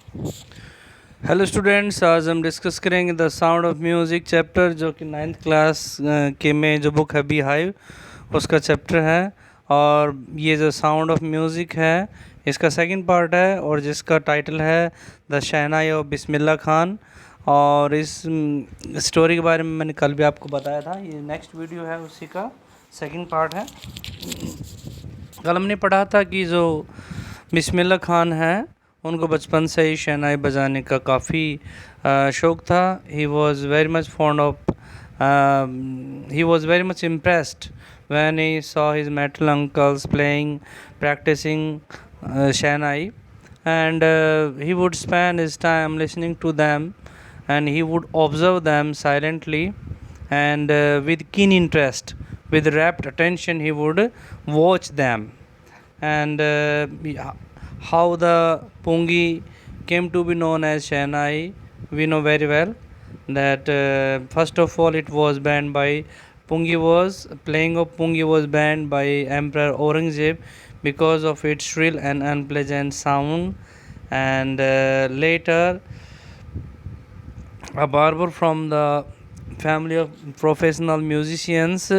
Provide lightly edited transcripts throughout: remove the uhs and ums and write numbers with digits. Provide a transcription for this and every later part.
Hello students, आज हम discuss करेंगे the sound of music chapter, जो कि 9th क्लास के में जो बुक है बी हाइव उसका चैप्टर है। और ये जो साउंड ऑफ म्यूज़िक है इसका सेकंड पार्ट है, और जिसका टाइटल है the shehnai of Bismillah Khan. और इस स्टोरी के बारे में मैंने कल भी आपको बताया था। ये नेक्स्ट वीडियो है, उसी का सेकंड पार्ट है। कल हमने पढ़ा था कि जो बिस्मिल्लाह खान है उनको बचपन से ही शहनाई बजाने का काफ़ी शौक़ था। He was very much fond of he was very much impressed when he saw his maternal uncles playing, practicing Shehnai, and he would spend his time listening to them, and he would observe them silently and with keen interest, with rapt attention, he would watch them. And how the Pungi came to be known as Shehnai, we know very well that first of all it was banned by playing of Pungi was banned by Emperor Aurangzeb because of its shrill and unpleasant sound. And later a barber from the family of professional musicians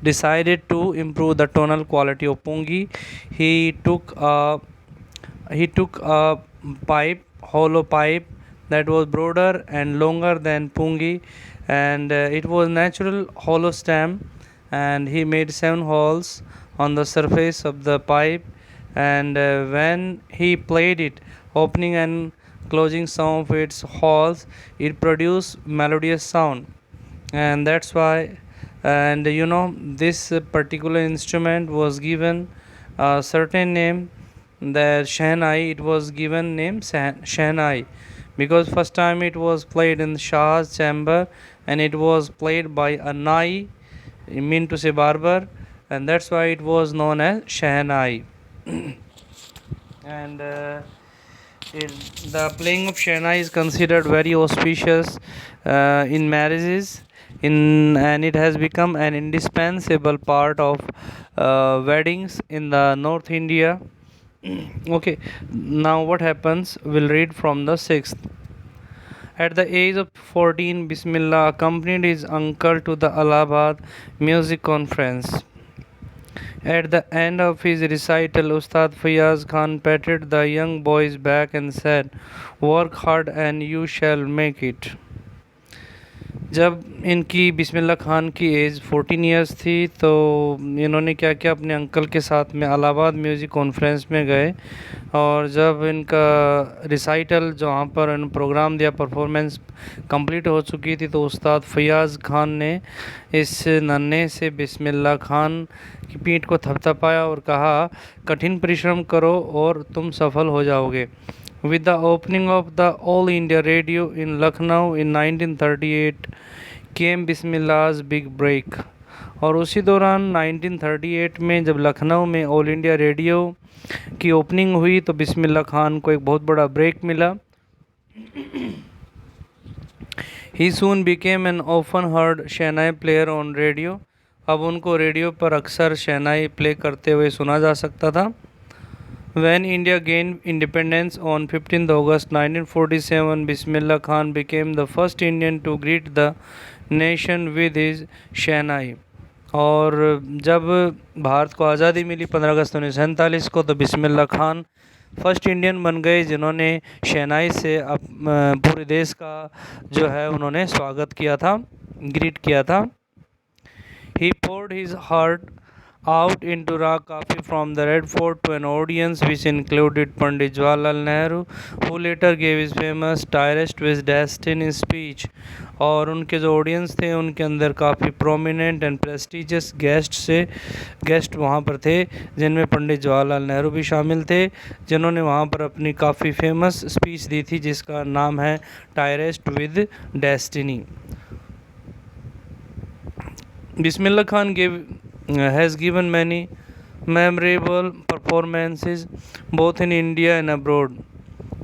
decided to improve the tonal quality of Pungi. He took a pipe, hollow pipe, that was broader and longer than Pungi, and it was natural hollow stem, and he made 7 holes on the surface of the pipe, and when he played it, opening and closing some of its holes, it produced melodious sound. And that's why, and this particular instrument was given a certain name, the Shehnai. It was given name Shehnai because first time it was played in Shah's chamber, and it was played by a Nai, mean to say barber, and that's why it was known as Shehnai. And the playing of Shehnai is considered very auspicious in marriages, and it has become an indispensable part of weddings in the North India. Okay, now what happens? We'll read from the 6th. At the age of 14, Bismillah accompanied his uncle to the Allahabad Music Conference. At the end of his recital, Ustad Fayaz Khan patted the young boy's back and said, "Work hard and you shall make it." जब इनकी बिस्मिल्लाह खान की as 14 years थी तो इन्होंने क्या किया, अपने uncle के साथ में इलाहाबाद म्यूज़िक कॉन्फ्रेंस में गए। और जब इनका रिसाइटल जहाँ पर इन प्रोग्राम दिया, परफॉर्मेंस कंप्लीट हो चुकी थी, तो उस्ताद फयाज़ खान ने इस नन्हे से बिस्मिल्लाह खान की पीठ को थपथपाया और कहा, कठिन परिश्रम करो और तुम सफल हो जाओगे। With the opening of the All India Radio in Lucknow in 1938 came Bismillah's big break. और उसी दौरान 1938 में जब लखनऊ में ऑल इंडिया रेडियो की ओपनिंग हुई तो बिस्मिल्लाह खान को एक बहुत बड़ा ब्रेक मिला। He soon became an often heard shehnai player on radio. अब उनको रेडियो पर अक्सर शहनाई प्ले करते हुए सुना जा सकता था। When India gained independence on 15th August 1947, Bismillah Khan became the first Indian to greet the nation with his शहनाई। और जब भारत को आज़ादी मिली 15 अगस्त 1947 को, तो बिस्मिल्लाह खान फर्स्ट इंडियन बन गए जिन्होंने शहनाई से पूरे देश का जो है उन्होंने स्वागत किया था, ग्रीट किया था। He poured his heart out into Rag Kafi from the Red Fort to an audience which included Pandit Jawaharlal Nehru, who later gave his famous Tirest with Destiny speech. और उनके जो ऑडियंस थे उनके अंदर काफ़ी prominent and prestigious guest वहाँ पर थे, जिनमें पंडित जवाहरलाल नेहरू भी शामिल थे, जिन्होंने वहाँ पर अपनी काफ़ी फेमस स्पीच दी थी जिसका नाम है tryst with destiny. Bismillah Khan has given many memorable performances both in India and abroad.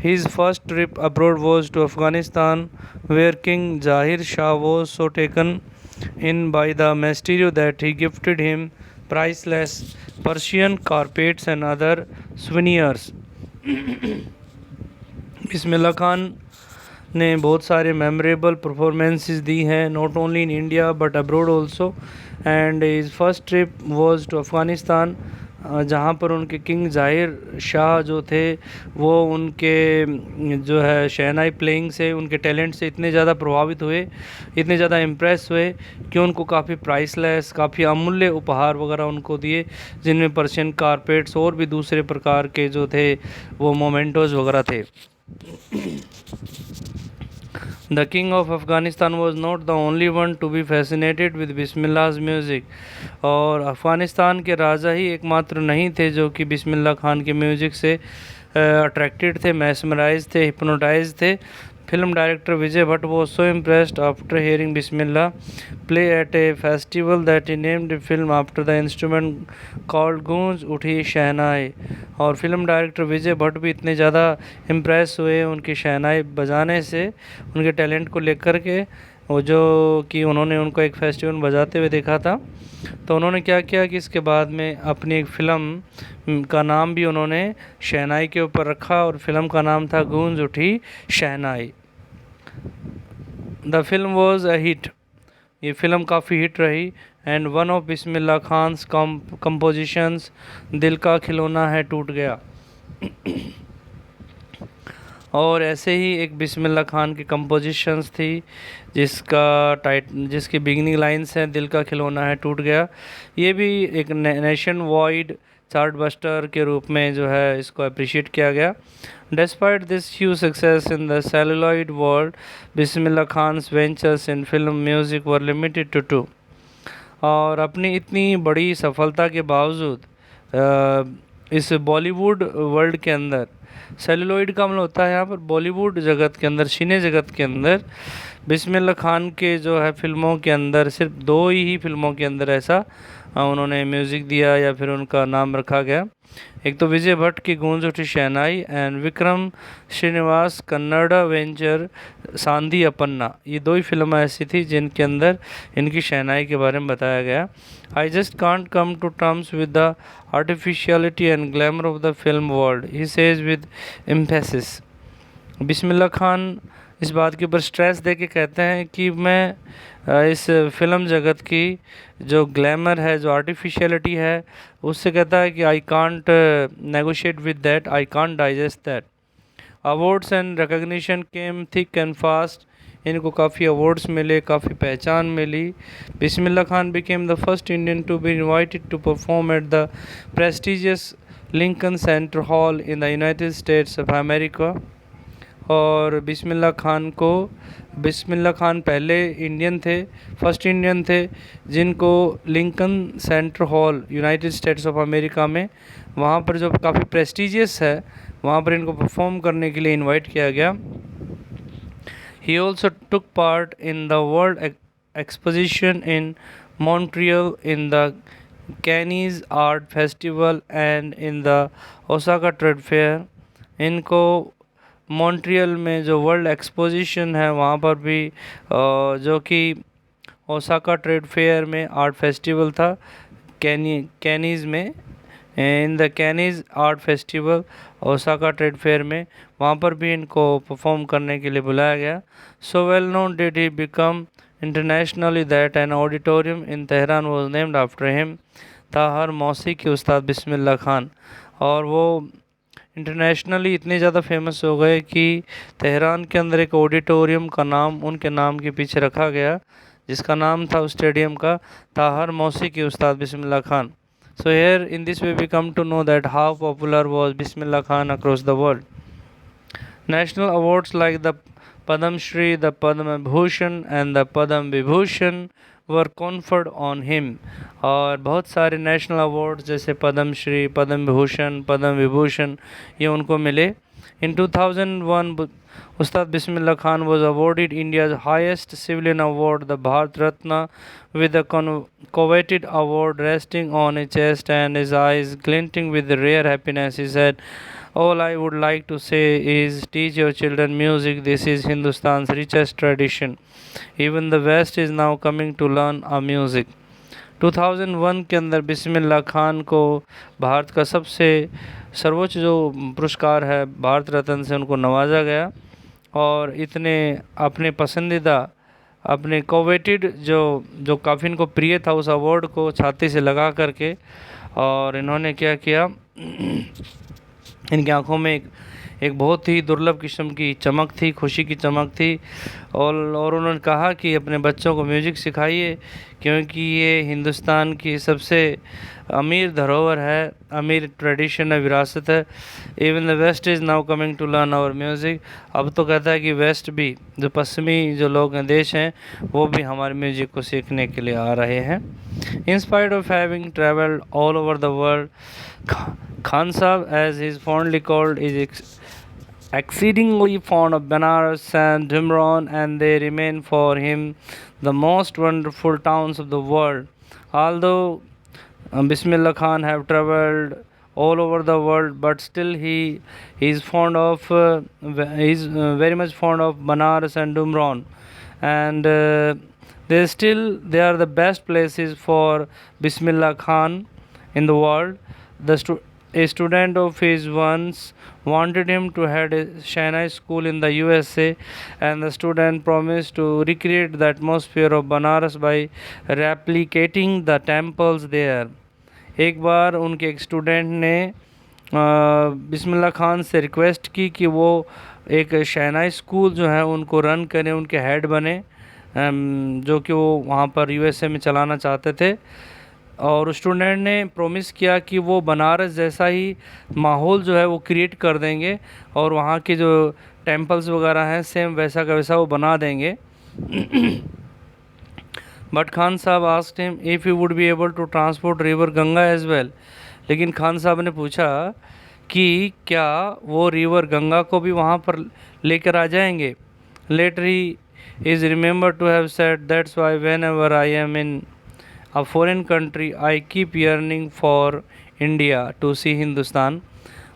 His first trip abroad was to Afghanistan, where King Zahir Shah was so taken in by the mysterious that he gifted him priceless Persian carpets and other souvenirs. Bismillah Khan ने बहुत सारे memorable performances दी हैं, not only in India but abroad also. And his first trip was to Afghanistan, जहाँ पर उनके king ज़ाहिर शाह जो थे वो उनके जो है शहनाई प्लेइंग से, उनके टैलेंट से इतने ज़्यादा प्रभावित हुए, इतने ज़्यादा इम्प्रेस हुए कि उनको काफ़ी प्राइसलेस, काफ़ी अमूल्य उपहार वगैरह उनको दिए, जिनमें पर्शियन कारपेट्स और भी दूसरे प्रकार के जो थे वो मोमेंटोज़ वगैरह थे। The king of Afghanistan was not the only one to be fascinated with बिस्मिल्लाह's music। और अफ़गानिस्तान के राजा ही एकमात्र नहीं थे जो कि बिस्मिल्लाह खान के म्यूज़िक से अट्रैक्टेड थे, मैस्मराइज थे, हिप्नोटाइज थे। Film director Vijay Bhatt was so impressed after hearing Bismillah play at a festival that he named the film after the instrument called गूंज उठी शहनाई। और फिल्म डायरेक्टर विजय भट्ट भी इतने ज़्यादा इम्प्रेस हुए उनकी शहनाई बजाने से, उनके टैलेंट को लेकर के, वो जो कि उन्होंने उनको एक फेस्टिवल बजाते हुए देखा था, तो उन्होंने क्या किया कि इसके बाद में अपनी एक फ़िल्म का नाम भी उन्होंने शहनाई के ऊपर रखा और फिल्म का नाम था Goonj Uthi Shehnai. The film was a hit, ये फिल्म काफ़ी हिट रही। And one of Bismillah Khan's compositions Dil Ka खिलौना है टूट गया। और ऐसे ही एक बिस्मिल्लाह खान की कंपोजिशंस थी जिसकी बिगिनिंग लाइंस हैं दिल का खिलौना है टूट गया। ये भी एक नेशन वाइड चार्ट बस्टर के रूप में जो है इसको अप्रिशिएट किया गया। Despite this huge success in the celluloid world, Bismillah Khan's ventures in film music were limited to two. और अपनी इतनी बड़ी सफलता के बावजूद इस बॉलीवुड वर्ल्ड के अंदर, सेलुलॉइड का मतलब होता है यहाँ पर बॉलीवुड जगत के अंदर, सिने जगत के अंदर, बिस्मिल्लाह खान के जो है फिल्मों के अंदर सिर्फ दो ही फिल्मों के अंदर ऐसा उन्होंने म्यूज़िक दिया या फिर उनका नाम रखा गया। एक तो विजय भट्ट की गूंज उठी शहनाई एंड विक्रम श्रीनिवास कन्नड़ वेंचर सांधी अपन्ना, ये दो ही फिल्में ऐसी थी जिनके अंदर इनकी शहनाई के बारे में बताया गया। I just can't come to terms with the artificiality and glamour of the film world, he says with emphasis. Bismillah Khan इस बात के ऊपर स्ट्रेस दे के कहते हैं कि मैं इस फिल्म जगत की जो ग्लैमर है, जो आर्टिफिशियलिटी है, उससे कहता है कि I can't negotiate with that, I can't digest that. Awards and recognition came thick and fast, इनको काफ़ी अवार्ड्स मिले, काफ़ी पहचान मिली। Bismillah Khan became the first Indian to be invited to perform at the prestigious Lincoln Center hall in the United States of America. और बिस्मिल्लाह खान पहले Indian थे, first Indian थे जिनको Lincoln Center hall United States of America में, वहाँ पर जो काफ़ी प्रेस्टिजियस है, वहाँ पर इनको परफॉर्म करने के लिए इनवाइट किया गया। He also took part in the world exposition in Montreal, in the Cannes art festival and in the Osaka trade fair. इनको मॉन्ट्रियल में जो वर्ल्ड एक्सपोजिशन है वहाँ पर भी जो कि ओसाका ट्रेड फेयर में आर्ट फेस्टिवल था, कैनीज़ में, in the Cannes art festival Osaka trade fair में, वहाँ पर भी इनको परफॉर्म करने के लिए बुलाया गया। So well known did he become internationally that an auditorium in Tehran was named after him. ताहर मौसी के उस्ताद बिस्मिल्लाह खान, और वो इंटरनेशनली इतने ज़्यादा फेमस हो गए कि तेहरान के अंदर एक ऑडिटोरियम का नाम उनके नाम के पीछे रखा गया, जिसका नाम था उस स्टेडियम का ताहर मौसी के Ustad Bismillah Khan. So here in this way we come to know that how popular was Bismillah Khan across the world. National awards like the Padma Shri, the Padma Bhushan and the Padma Vibhushan were conferred on him. और बहुत सारे नेशनल अवार्ड्स जैसे पद्म श्री, पद्म भूषण, पद्म विभूषण ये उनको मिले। In 2001 Ustad Bismillah Khan was awarded India's highest civilian award, the Bharat Ratna, with a coveted award resting on his chest and his eyes glinting with rare happiness. He said, all I would like to say is teach your children music. This is Hindustan's richest tradition. Even the West is now coming to learn our music. 2001 के अंदर बिस्मिल्लाह खान को भारत का सबसे सर्वोच्च जो पुरस्कार है भारत रत्न से उनको नवाजा गया। और इतने अपने पसंदीदा अपने कोवेटेड जो जो काफ़ी इनको प्रिय था उस अवार्ड को छाती से लगा करके, और इन्होंने क्या किया इनकी आंखों में एक बहुत ही दुर्लभ किस्म की चमक थी, खुशी की चमक थी। और उन्होंने कहा कि अपने बच्चों को म्यूज़िक सिखाइए, क्योंकि ये हिंदुस्तान की सबसे अमीर धरोहर है, अमीर ट्रेडिशन है, विरासत है। Even the west is now coming to learn our music. अब तो कहता है कि वेस्ट भी, जो पश्चिमी जो लोग हैं, देश हैं, वो भी हमारे म्यूज़िक को सीखने के लिए आ रहे हैं। In spite of having travelled all over the world, Khan Sahib, as he is fondly called, is exceedingly fond of Banaras and Dhumran, and they remain for him the most wonderful towns of the world. Although Bismillah Khan have travelled all over the world, but still he is fond of very much fond of Banaras and Dhumran, and they are the best places for Bismillah Khan in the world. A student of his once wanted him to head a Shahnai school in the USA, and the student promised to recreate the atmosphere of Banaras by replicating the temples there. एक बार उनके एक student ने बिस्मिल्लाह खान से request की कि वो एक शहनाई school जो है उनको रन करें, उनके हेड बने, जो कि वो वहाँ पर यूएसए में चलाना चाहते थे। और स्टूडेंट ने प्रॉमिस किया कि वो बनारस जैसा ही माहौल जो है वो क्रिएट कर देंगे, और वहाँ के जो टेम्पल्स वगैरह हैं सेम वैसा का वैसा वो बना देंगे। But Khan Sahab asked him if you would be able to transport river Ganga as well. लेकिन खान साहब ने पूछा कि क्या वो रिवर गंगा को भी वहाँ पर लेकर आ जाएंगे। Later he is remember to have said that's why whenever I am in a foreign country I keep yearning for India to see Hindustan.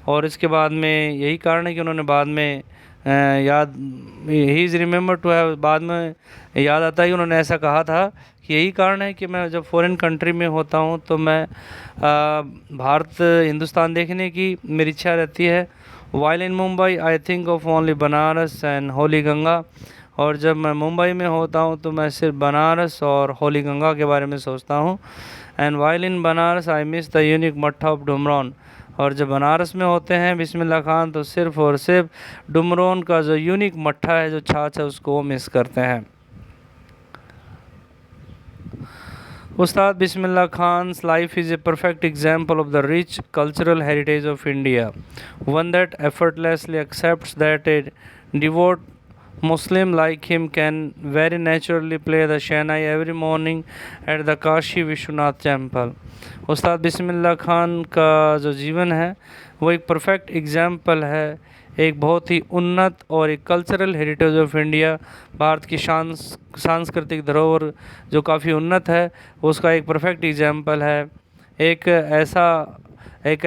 और इसके बाद में यही कारण है कि उन्होंने बाद में याद he is remember to have, बाद में याद आता है कि उन्होंने ऐसा कहा था कि यही कारण है कि मैं जब फॉरेन कंट्री में होता हूँ तो मैं भारत हिंदुस्तान देखने की मेरी इच्छा रहती है। While in Mumbai I think of only Banaras and Holi Ganga. और जब मैं मुंबई में होता हूँ तो मैं सिर्फ बनारस और होली गंगा के बारे में सोचता हूँ। And while in Banaras I miss the unique मट्ठा ऑफ डुमरान। और जब बनारस में होते हैं बिस्मिल्लाह खान तो सिर्फ और सिर्फ डुमरान का जो यूनिक मट्ठा है, जो छाछ है, उसको वो मिस करते हैं। उस्ताद बिस्मिल्लाह Khan's life is a perfect example of the rich cultural heritage of India, one that effortlessly accepts that a devout Muslim like him can very naturally play the Shahnai every morning at the Kashi Vishwanath temple. उस्ताद बिस्मिल्लाह खान का जो जीवन है वो एक perfect example है, एक बहुत ही उन्नत और एक cultural heritage of India, Bharat की सांस्कृतिक धरोहर जो काफ़ी उन्नत है उसका एक परफेक्ट एग्जाम्पल है। एक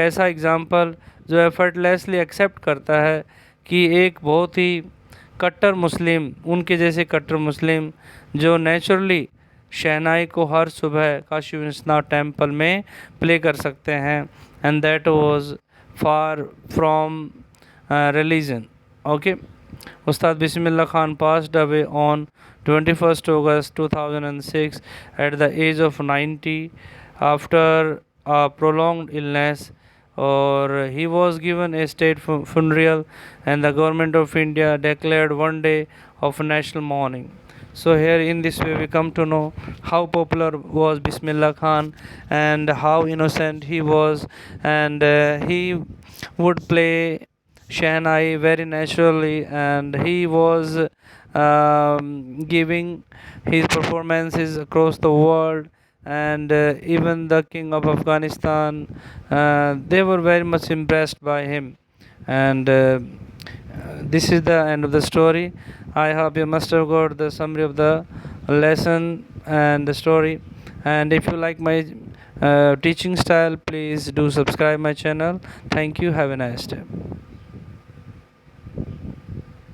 ऐसा एग्जाम्पल जो एफर्टलेसली एक्सेप्ट करता है कि एक बहुत ही कट्टर मुस्लिम, उनके जैसे कट्टर मुस्लिम जो नेचुरली शहनाई को हर सुबह काशी विश्वनाथ टेम्पल में प्ले कर सकते हैं, and that was far from religion. Okay, Ustad Bismillah Khan passed away on 21st August 2006 at the age of 90 after a prolonged illness, or he was given a state funeral and the government of India declared one day of national mourning. So here in this way we come to know how popular was Bismillah Khan and how innocent he was, and he would play Shahnai very naturally, and he was giving his performances across the world, and even the king of Afghanistan, they were very much impressed by him. And this is the end of the story. I hope you must have got the summary of the lesson and the story. And if you like my teaching style, please do subscribe my channel. Thank you. Have a nice day.